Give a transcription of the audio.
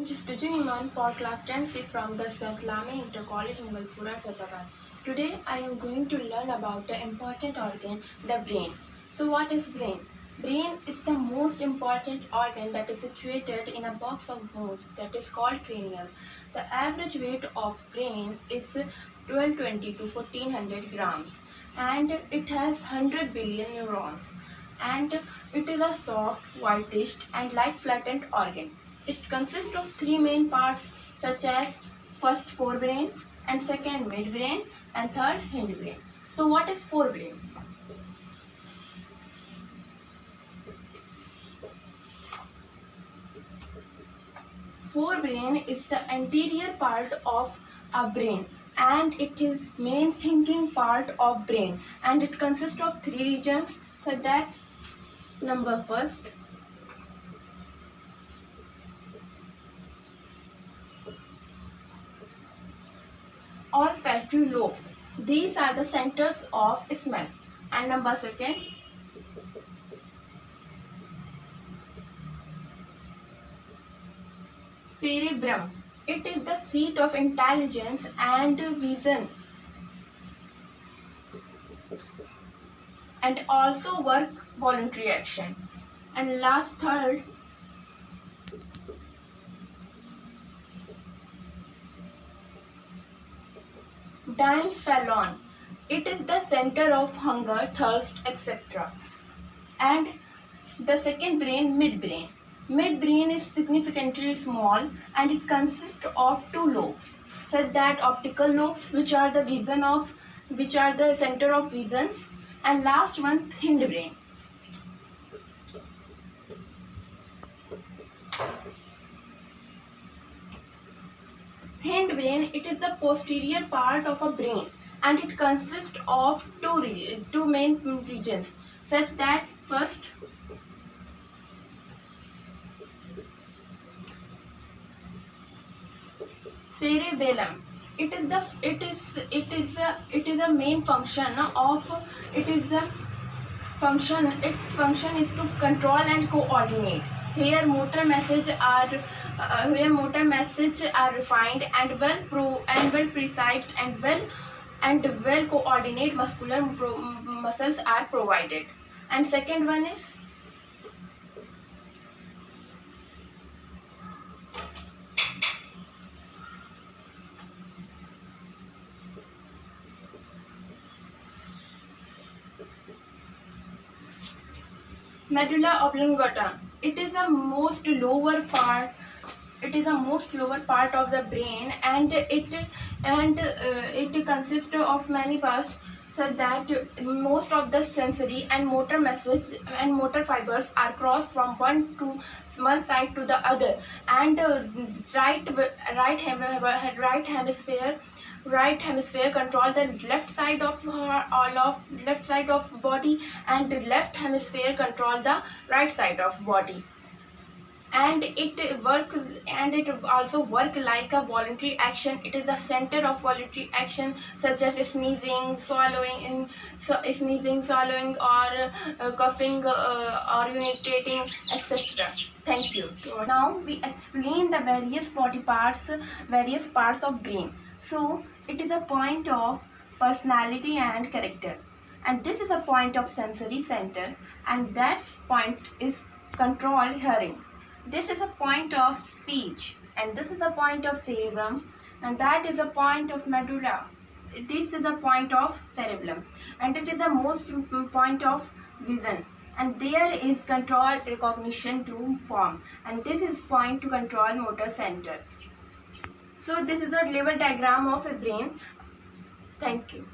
Jistuju Iman for class 10C from the Islamic Inter College Mughal Faizabad. Today I am going to learn about the important organ, the brain. So what is brain? Brain is the most important organ that is situated in a box of bones that is called cranium. The average weight of brain is 1220 to 1400 grams and it has 100 billion neurons and it is a soft, whitish and light flattened organ. It consists of three main parts such as first forebrain and second midbrain and third hindbrain. So what is forebrain? Forebrain is the anterior part of a brain and it is main thinking part of brain and it consists of three regions such that number first olfactory lobes. These are the centers of smell. And number second, cerebrum. It is the seat of intelligence and vision and also work voluntary action. And last third, diencephalon. It is the center of hunger, thirst, etc. And the second brain, midbrain. Midbrain is significantly small and it consists of two lobes, such that optical lobes, which are the center of visions, and last one, hindbrain. Hindbrain, it is the posterior part of a brain and it consists of two main regions, such that first cerebellum. Its function is to control and coordinate. Here motor messages are refined and well precise and well coordinate muscular muscles are provided. And second one is medulla oblongata. It is the most lower part of the brain and it consists of many parts, so that most of the sensory and motor message and motor fibers are crossed from one side to the other, and right hemisphere control the left side of body and the left hemisphere control the right side of body, and it also work like a voluntary action. It is the center of voluntary action such as sneezing, swallowing, or coughing, or urinating, etc. Thank you. Now we explain the various parts of brain. So it is a point of personality and character, and this is a point of sensory center, and that point is control hearing. This is a point of speech, and this is a point of cerebrum, and that is a point of medulla. This is a point of cerebellum, and it is the most point of vision. And there is control recognition to form, and this is point to control motor center. So this is a level diagram of a brain. Thank you.